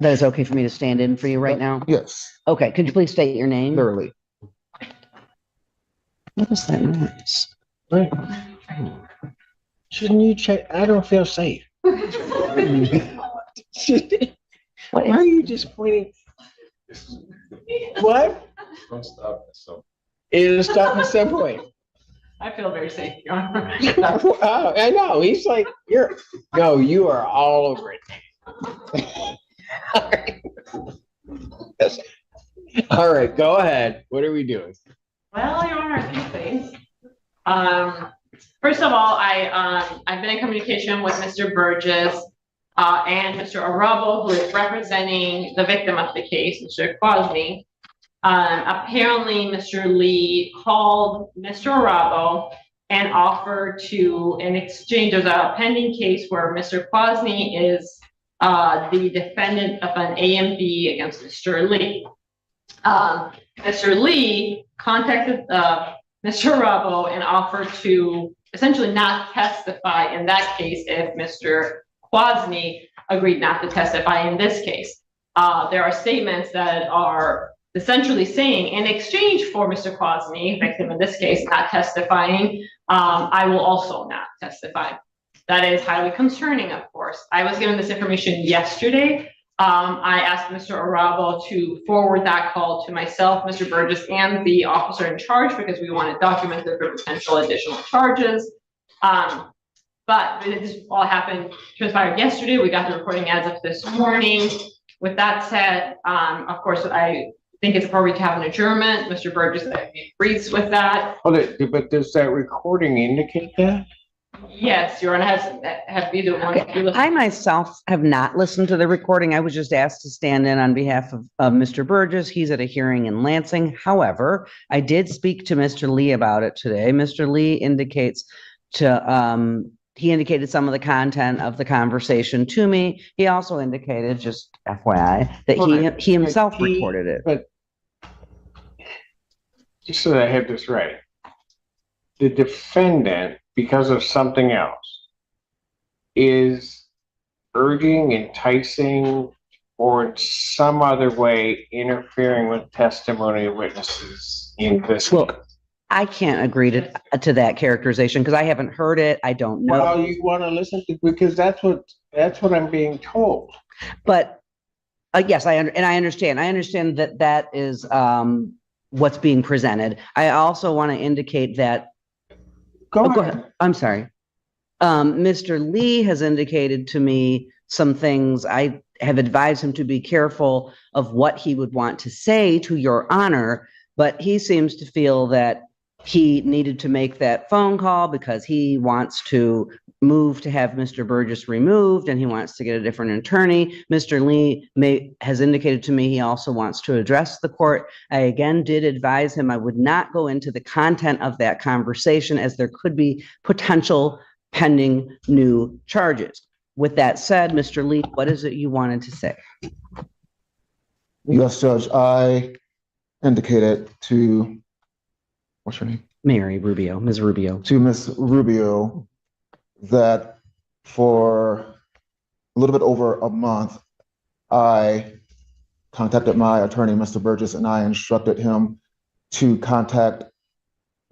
That is okay for me to stand in for you right now? Yes. Okay, could you please state your name? Literally. What is that noise? Right. Shouldn't you check? I don't feel safe. Why are you just pointing? What? Don't stop. So It'll stop at some point. I feel very safe. Wow, I know. He's like, you are all over it. All right, go ahead. What are we doing? Well, Your Honor, a few things. First of all, I've been in communication with Mr. Burgess and Mr. Arabo, who is representing the victim of the case, Mr. Quasny. Apparently, Mr. Lee called Mr. Arabo and offered to, in exchange, there's a pending case where Mr. Quasny is the defendant of an AMB against Mr. Lee. Mr. Lee contacted Mr. Arabo and offered to essentially not testify in that case if Mr. Quasny agreed not to testify in this case. There are statements that are essentially saying, in exchange for Mr. Quasny, victim in this case, not testifying, I will also not testify. That is highly concerning, of course. I was given this information yesterday. I asked Mr. Arabo to forward that call to myself, Mr. Burgess, and the officer in charge because we want it documented for potential additional charges. But this all transpired yesterday. We got the recording as of this morning. With that said, of course, I think it's appropriate to have an adjournment. Mr. Burgess agrees with that. But does that recording indicate that? Yes, Your Honor, have either one. Okay. I myself have not listened to the recording. I was just asked to stand in on behalf of Mr. Burgess. He's at a hearing in Lansing. However, I did speak to Mr. Lee about it today. Mr. Lee indicates he indicated some of the content of the conversation to me. He also indicated, just FYI, that he himself recorded it. But just so that I have this right, the defendant, because of something else, is urging, enticing, or in some other way interfering with testimony of witnesses in this case. I can't agree to that characterization because I haven't heard it. I don't know. Well, you want to listen to, because that's what I'm being told. But yes, I understand. I understand that is what's being presented. I also want to indicate that. Go ahead. I'm sorry. Mr. Lee has indicated to me some things. I have advised him to be careful of what he would want to say to Your Honor, but he seems to feel that he needed to make that phone call because he wants to move to have Mr. Burgess removed and he wants to get a different attorney. Mr. Lee has indicated to me he also wants to address the court. I again did advise him I would not go into the content of that conversation as there could be potential pending new charges. With that said, Mr. Lee, what is it you wanted to say? Yes, Judge. I indicated to, what's your name? Ms. Rubio. To Ms. Rubio that for a little bit over a month, I contacted my attorney, Mr. Burgess, and I instructed him to contact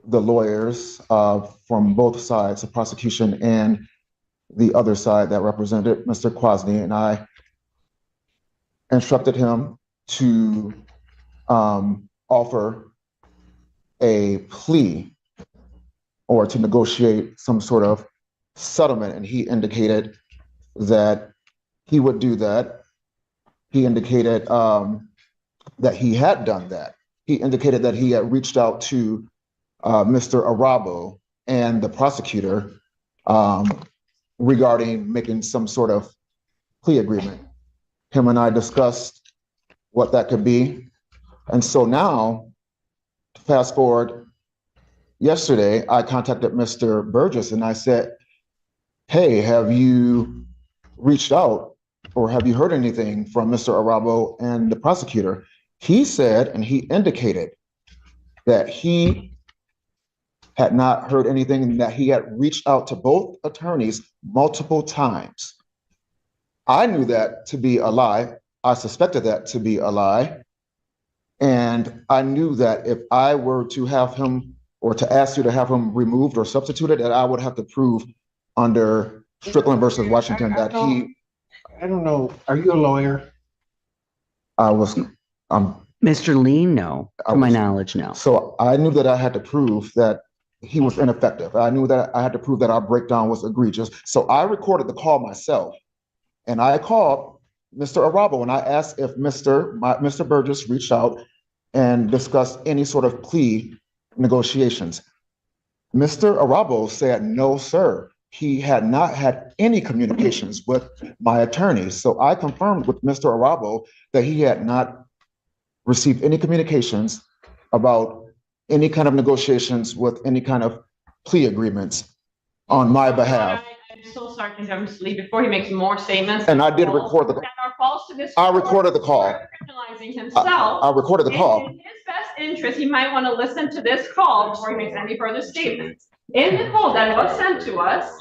the lawyers from both sides, the prosecution and the other side that represented Mr. Quasny, and I instructed him to offer a plea or to negotiate some sort of settlement, and he indicated that he would do that. He indicated that he had done that. He indicated that he had reached out to Mr. Arabo and the prosecutor regarding making some sort of plea agreement. Him and I discussed what that could be. And so now, fast forward, yesterday, I contacted Mr. Burgess and I said, hey, have you reached out or have you heard anything from Mr. Arabo and the prosecutor? He said, and he indicated that he had not heard anything and that he had reached out to both attorneys multiple times. I knew that to be a lie I suspected that to be a lie. And I knew that if I were to have him or to ask you to have him removed or substituted, that I would have to prove under Strickland versus Washington that he, I don't know, are you a lawyer? I was, Mr. Lee, no, to my knowledge, no. so I knew that I had to prove that he was ineffective. I knew that I had to prove that our breakdown was egregious. So I recorded the call myself. And I called Mr. Arabo and I asked if Mr. Burgess reached out and discussed any sort of plea negotiations. Mr. Arabo said, no, sir. He had not had any communications with my attorney. So I confirmed with Mr. Arabo that he had not received any communications about any kind of negotiations with any kind of plea agreements on my behalf. I'm so sorry to interrupt Mr. Lee before he makes more statements. And I did record the call. That are false to this. I recorded the call. Criminalizing himself. I recorded the call. In his best interest, he might want to listen to this call before he makes any further statements. In the call that was sent to us,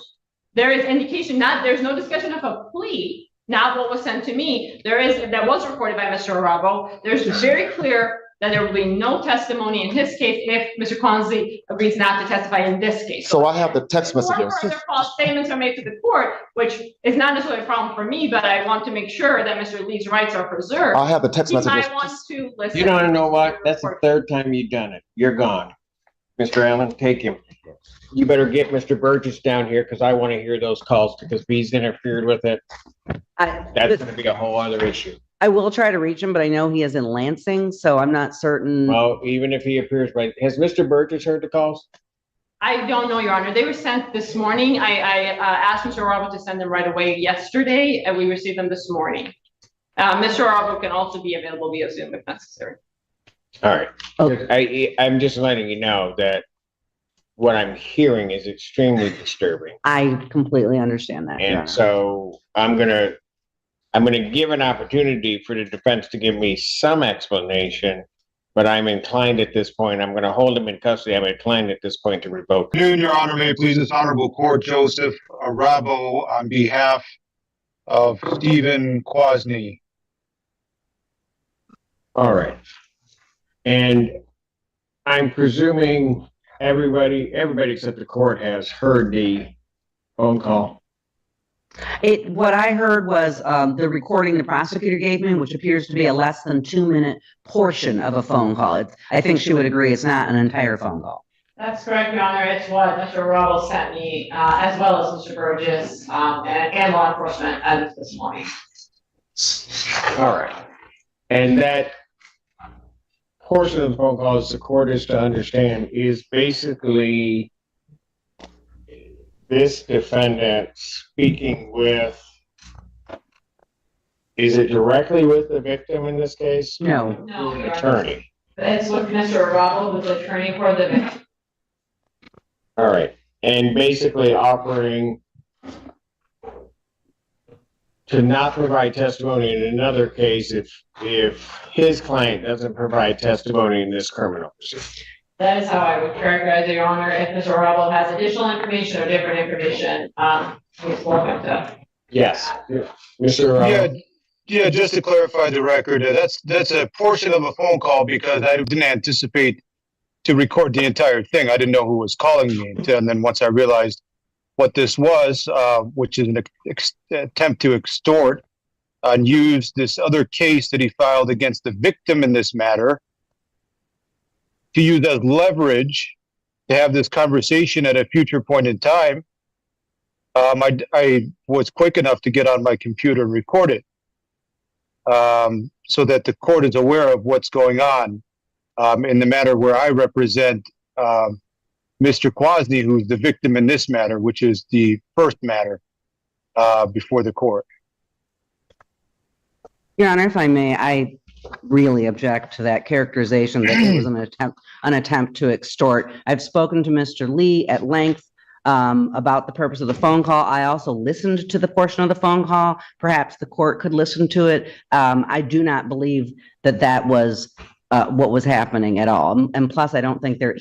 there is indication there's no discussion of a plea, not what was sent to me. That was recorded by Mr. Arabo. There's very clear that there will be no testimony in his case if Mr. Consley agrees not to testify in this case. So I have the text messages. Further false statements are made to the court, which is not necessarily a problem for me, but I want to make sure that Mr. Lee's rights are preserved. I have the text He messages. might want to listen. You don't know what? That's the third time you've done it. You're gone. Mr. Allen, take him. You better get Mr. Burgess down here because I want to hear those calls because if he's interfered with it, that's going to be a whole other issue. I will try to reach him, but I know he is in Lansing, so I'm not certain. Well, even if he appears, right? Has Mr. Burgess heard the calls? I don't know, Your Honor. They were sent this morning. I asked Mr. Arabo to send them right away yesterday, and we received them this morning. Mr. Arabo can also be available via Zoom if necessary. All right. Okay. I'm just letting you know that what I'm hearing is extremely disturbing. I completely understand that. And so I'm gonna give an opportunity for the defense to give me some explanation, but I'm inclined at this point, I'm gonna hold him in custody. I'm inclined at this point to revoke. Good afternoon, Your Honor. May it please this honorable court, Joseph Arabo on behalf of Stephen Kwasny. All right. And I'm presuming everybody except the court has heard the phone call. What I heard was the recording the prosecutor gave me, which appears to be a less than 2-minute portion of a phone call. I think she would agree it's not an entire phone call. That's correct, Your Honor. It's what Mr. Arabo sent me, as well as Mr. Burgess and law enforcement as this morning. All right. And that portion of the phone call, as the court is to understand, is basically this defendant speaking with, is it directly with the victim in this case? No. No, An Your Honor. attorney. It's with Mr. Arabo, who's the attorney for the victim. All right. And basically offering to not provide testimony in another case if his client doesn't provide testimony in this criminal proceeding. That is how I would characterize it, Your Honor. If Mr. Arabo has additional information or different information, he's welcome to. Yes. Mr. Yeah, just to clarify the record, that's a portion of a phone call because I didn't anticipate to record the entire thing. I didn't know who was calling me. And then once I realized what this was, which is an attempt to extort and use this other case that he filed against the victim in this matter to use as leverage to have this conversation at a future point in time, I was quick enough to get on my computer and record it so that the court is aware of what's going on in the matter where I represent Mr. Kwasny, who's the victim in this matter, which is the first matter before the court. Your Honor, if I may, I really object to that characterization that it was an attempt to extort. I've spoken to Mr. Lee at length about the purpose of the phone call. I also listened to the portion of the phone call. Perhaps the court could listen to it. I do not believe that was what was happening at all. And plus, I don't think there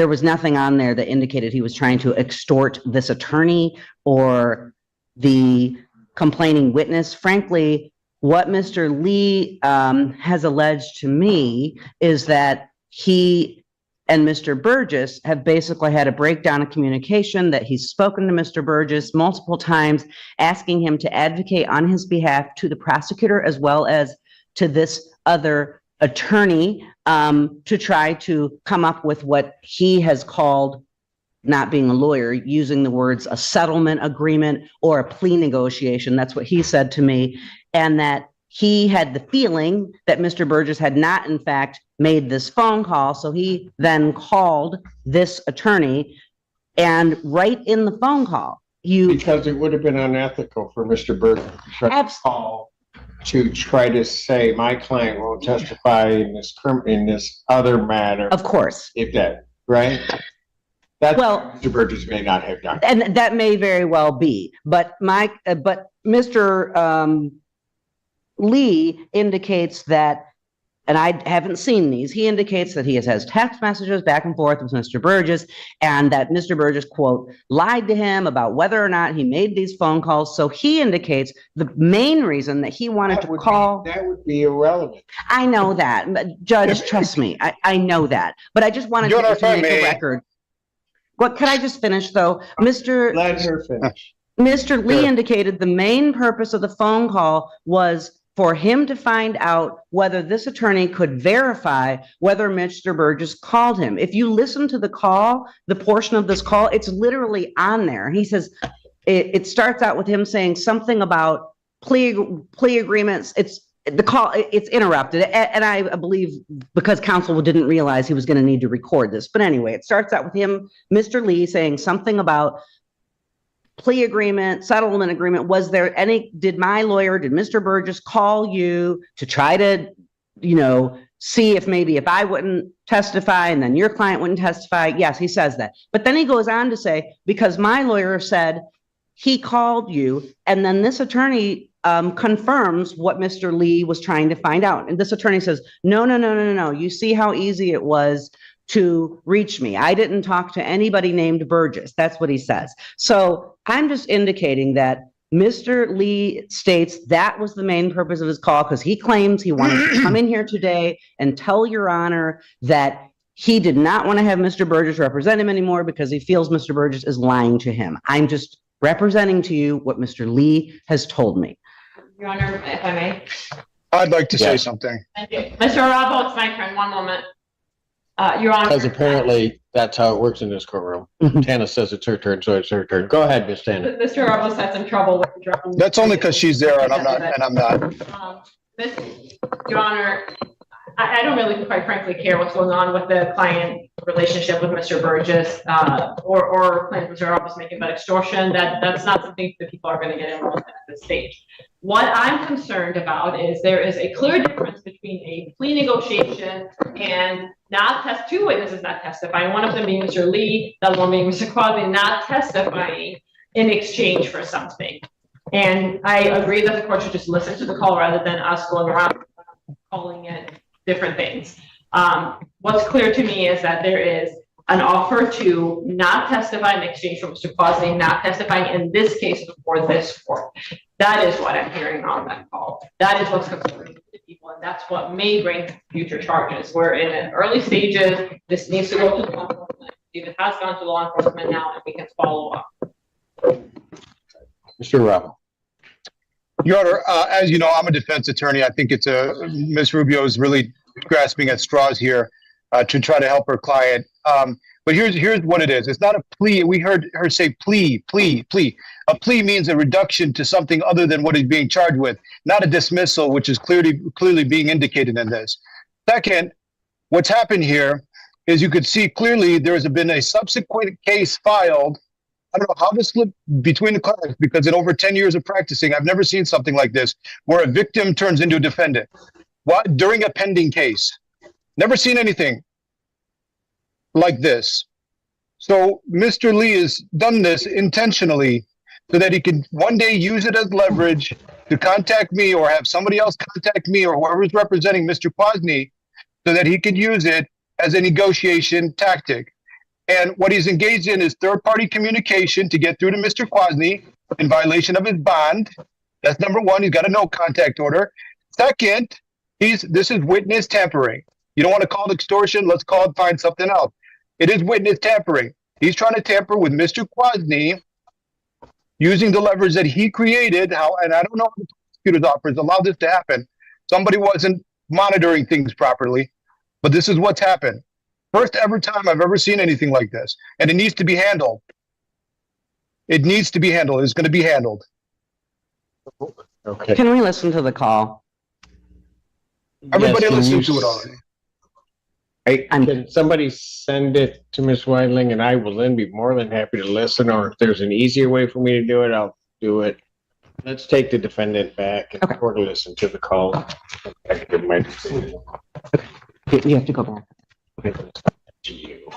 was nothing on there that indicated he was trying to extort this attorney or the complaining witness. Frankly, what Mr. Lee has alleged to me is that he and Mr. Burgess have basically had a breakdown of communication, that he's spoken to Mr. Burgess multiple times, asking him to advocate on his behalf to the prosecutor as well as to this other attorney to try to come up with what he has called, not being a lawyer, using the words a settlement agreement or a plea negotiation. That's what he said to me. And that he had the feeling that Mr. Burgess had not, in fact, made this phone call. So he then called this attorney, and right in the phone call, Because it would have been unethical for Mr. Burgess to try to say, my client won't testify in this other matter. Of course. If that, right? That's Well, what Mr. Burgess may not have done. and that may very well be, but Mr. Lee indicates that, and I haven't seen these, he indicates that he has text messages back and forth with Mr. Burgess, and that Mr. Burgess, quote, lied to him about whether or not he made these phone calls. So he indicates the main reason that he wanted to call. That would be irrelevant. I know that, but Judge, trust me, I know that, but I just wanted to make a record. What, could I just finish though? Let her finish. Mr. Lee indicated the main purpose of the phone call was for him to find out whether this attorney could verify whether Mr. Burgess called him. If you listen to the call, the portion of this call, it's literally on there. He says, it starts out with him saying something about plea agreements. The call, it's interrupted. And I believe because counsel didn't realize he was going to need to record this. But anyway, it starts out with him, Mr. Lee, saying something about plea agreement, settlement agreement. Did Mr. Burgess call you to try to, see if I wouldn't testify and then your client wouldn't testify? Yes, he says that. But then he goes on to say, because my lawyer said he called you, and then this attorney confirms what Mr. Lee was trying to find out. And this attorney says, no. You see how easy it was to reach me. I didn't talk to anybody named Burgess. That's what he says. So I'm just indicating that Mr. Lee states that was the main purpose of his call, because he claims he wanted to come in here today and tell Your Honor that he did not want to have Mr. Burgess represent him anymore because he feels Mr. Burgess is lying to him. I'm just representing to you what Mr. Lee has told me. Your Honor, if I may. I'd like to say something. Thank you. Mr. Arabo, it's my turn. One moment. Your Honor. Because apparently that's how it works in this courtroom. Tana says it's her turn, so it's her turn. Go ahead, Ms. Tana. Mr. Arabo had some trouble with the. That's only because she's there and I'm not. Your Honor, I don't really, quite frankly, care what's going on with the client relationship with Mr. Burgess, or claims Mr. Arabo is making about extortion. That's not something that people are going to get involved in at this stage. What I'm concerned about is there is a clear difference between a plea negotiation and two witnesses not testifying. One of them being Mr. Lee, the other one being Mr. Quasi, not testifying in exchange for something. And I agree that the court should just listen to the call rather than us going around calling it different things. What's clear to me is that there is an offer to not testify in exchange for Mr. Quasi not testifying in this case before this court. That is what I'm hearing on that call. That is what's concerning to people, and that's what may bring future charges. We're in an early stages. This needs to go to law enforcement. It has gone to law enforcement now, and we can follow up. Mr. Arabo. Your Honor, as you know, I'm a defense attorney. I think Ms. Rubio is really grasping at straws here to try to help her client. But here's what it is. It's not a plea. We heard her say plea. A plea means a reduction to something other than what he's being charged with, not a dismissal, which is clearly being indicated in this. Second, what's happened here is you could see clearly there has been a subsequent case filed. I don't know how this slipped between the cracks, because in over 10 years of practicing, I've never seen something like this, where a victim turns into a defendant during a pending case. Never seen anything like this. So Mr. Lee has done this intentionally so that he can one day use it as leverage to contact me or have somebody else contact me or whoever's representing Mr. Kwasny, so that he could use it as a negotiation tactic. And what he's engaged in is third-party communication to get through to Mr. Kwasny in violation of his bond. That's number one. He's got a no contact order. Second, this is witness tampering. You don't want to call it extortion. Let's find something else. It is witness tampering. He's trying to tamper with Mr. Kwasny using the leverage that he created. And I don't know how the prosecutor's office allowed this to happen. Somebody wasn't monitoring things properly, but this is what's happened. First ever time I've ever seen anything like this, and it needs to be handled. It needs to be handled. It's going to be handled. Okay. Can we listen to the call? Everybody Yes, listened to it already. Can somebody send it to Ms. Weidling, and I will then be more than happy to listen, or if there's an easier way for me to do it, I'll do it. Let's take the defendant back and or listen to the call. I can give my decision. You have to go back. To you.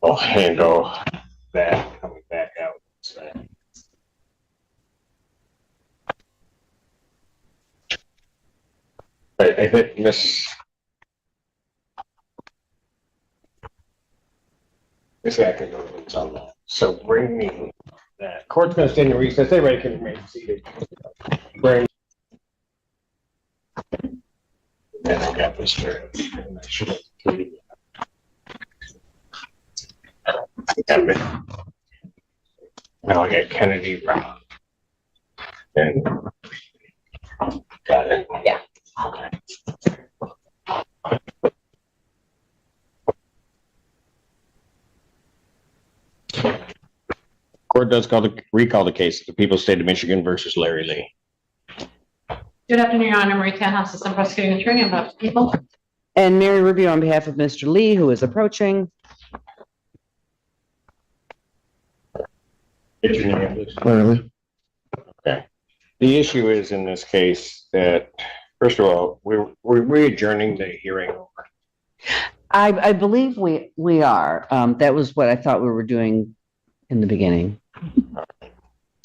I'll handle that coming back out. So. I think Miss Atkins on that. So bring me that. Court's going to stand in recess. Everybody can remain seated. Bring. And I got this here. And I should have now I got Kennedy Brown. And got it. Yeah. Okay. Court does recall the case of the People's State of Michigan versus Larry Lee. Good afternoon, Your Honor. Marie Tanhouse, Assistant Prosecuting Attorney on behalf of the people. And Mary Rubio on behalf of Mr. Lee, who is approaching. Get your name, please. Okay. The issue is in this case that, first of all, we're adjourning the hearing over. I believe we are. That was what I thought we were doing in the beginning.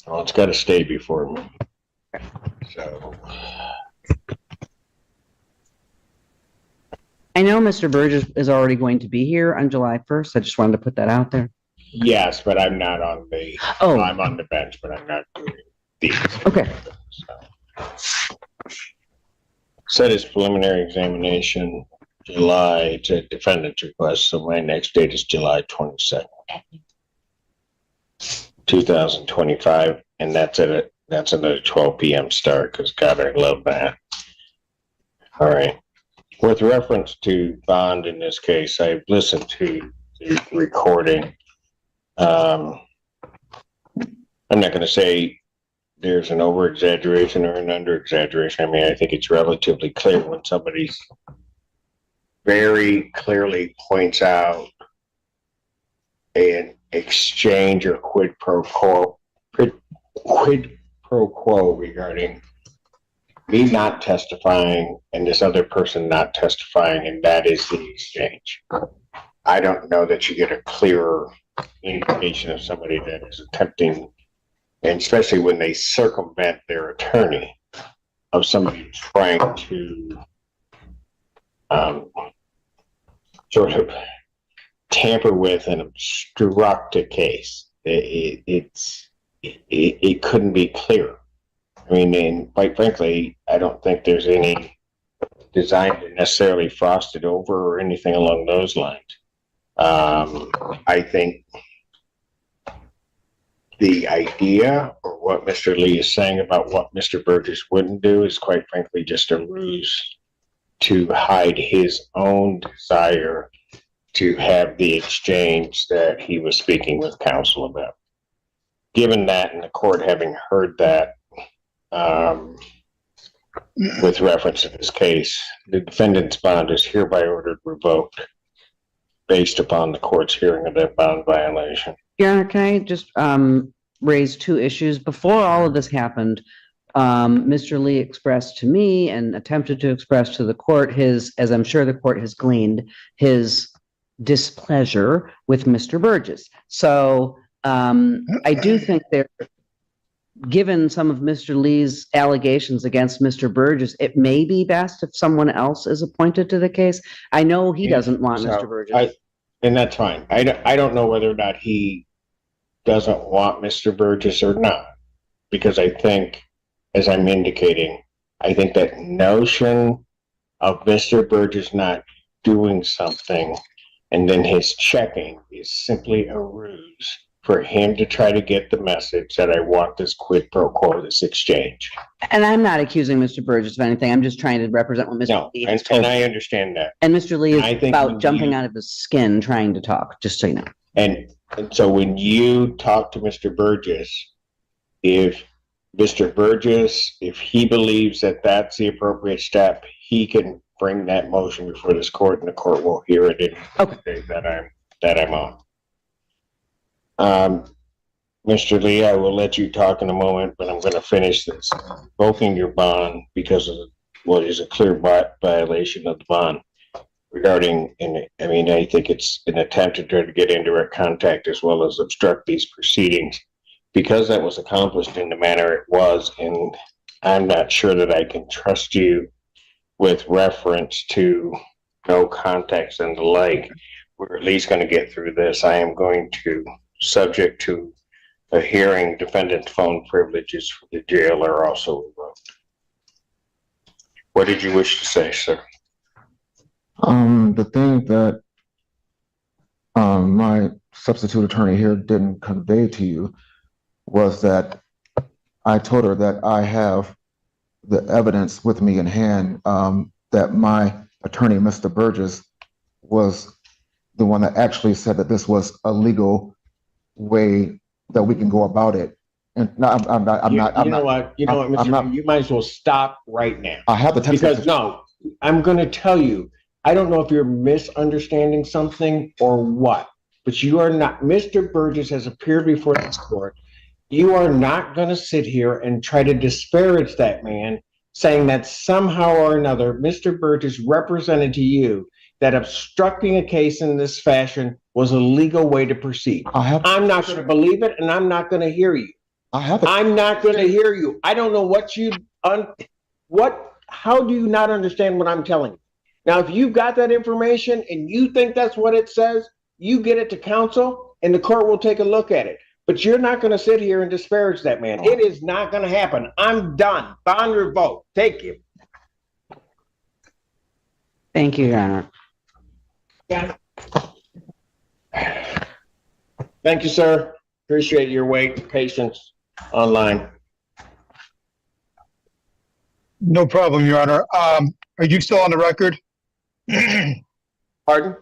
Well, it's got to stay before me. So. I know Mr. Burgess is already going to be here on July 1st. I just wanted to put that out there. Yes, but I'm not on the. Oh. I'm on the bench, but I'm not doing these. Okay. So. Set his preliminary examination July to defendant's request. So my next date is July 22nd, 2025, and that's another 12 p.m. start because God, I love that. All right. With reference to bond in this case, I've listened to the recording. I'm not going to say there's an over exaggeration or an under exaggeration. I mean, I think it's relatively clear when somebody very clearly points out an exchange or quid pro quo regarding me not testifying and this other person not testifying, and that is the exchange. I don't know that you get a clearer indication of somebody that is attempting, and especially when they circumvent their attorney, of somebody trying to sort of tamper with and obstruct a case. It couldn't be clearer. I mean, and quite frankly, I don't think there's any design to necessarily frost it over or anything along those lines. I think the idea or what Mr. Lee is saying about what Mr. Burgess wouldn't do is quite frankly just a ruse to hide his own desire to have the exchange that he was speaking with counsel about. Given that, and the court having heard that, with reference to this case, the defendant's bond is hereby ordered revoked based upon the court's hearing of that bond violation. Your Honor, can I just raise two issues? Before all of this happened, Mr. Lee expressed to me and attempted to express to the court his, as I'm sure the court has gleaned, his displeasure with Mr. Burgess. So I do think given some of Mr. Lee's allegations against Mr. Burgess, it may be best if someone else is appointed to the case. I know he doesn't want Mr. Burgess. And that's fine. I don't know whether or not he doesn't want Mr. Burgess or not. because I think, as I'm indicating, I think that notion of Mr. Burgess not doing something and then his checking is simply a ruse for him to try to get the message that I want this quid pro quo, this exchange. And I'm not accusing Mr. Burgess of anything. I'm just trying to represent what Mr. No, Lee has and told me. I understand that. And Mr. Lee I is think about when jumping you- out of his skin trying to talk, just so you know. And so when you talk to Mr. Burgess, if Mr. Burgess, if he believes that that's the appropriate step, he can bring that motion before this court and the court will hear it in the day that I'm on. Mr. Lee, I will let you talk in a moment, but I'm going to finish this. Revoking your bond because of what is a clear violation of the bond regarding, I mean, I think it's an attempt to try to get indirect contact as well as obstruct these proceedings. Because that was accomplished in the manner it was, and I'm not sure that I can trust you with reference to no context and the like, we're at least going to get through this. I am going to, subject to a hearing, defendant's phone privileges for the jail are also revoked. What did you wish to say, sir? The thing that my substitute attorney here didn't convey to you was that I told her that I have the evidence with me in hand, that my attorney, Mr. Burgess, was the one that actually said that this was a legal way that we can go about it. And no, I'm not. You know what, I'm not- Mr. You might as well stop right now. I have the text. Because no, I'm going to tell you, I don't know if you're misunderstanding something or what, but you are not. Mr. Burgess has appeared before this court. You are not going to sit here and try to disparage that man, saying that somehow or another, Mr. Burgess represented to you that obstructing a case in this fashion was a legal way to proceed. I'm not going to believe it, and I'm not going to hear you. I'm not going to hear you. I don't know what how do you not understand what I'm telling you? Now, if you've got that information and you think that's what it says, you get it to counsel and the court will take a look at it. But you're not going to sit here and disparage that man. It is not going to happen. I'm done. Bond revoked. Take you. Thank you, Your Honor. Thank you, sir. Appreciate your wait and patience online. No problem, Your Honor. Are you still on the record? Pardon?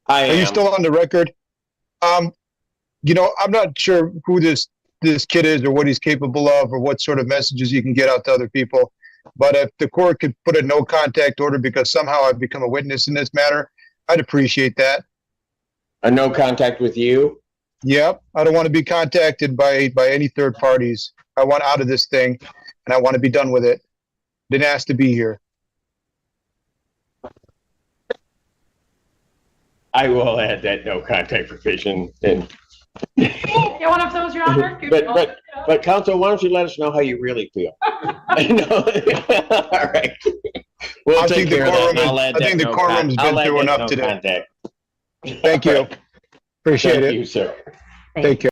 I am. Are you still on the record? You know, I'm not sure who this kid is or what he's capable of or what sort of messages he can get out to other people. But if the court could put a no contact order because somehow I've become a witness in this matter, I'd appreciate that. A no contact with you? Yep. I don't want to be contacted by any third parties. I want out of this thing and I want to be done with it. Didn't ask to be here. I will add that no contact provision. And Yeah, one of those, Your Honor. but counsel, why don't you let us know how you really feel? I know. All right. We'll I take think the care of that. quorum I'll add I think that the quorum's I'll been add through that enough no today. contact. Thank you. Appreciate Thank it. you, sir. Thank Take care.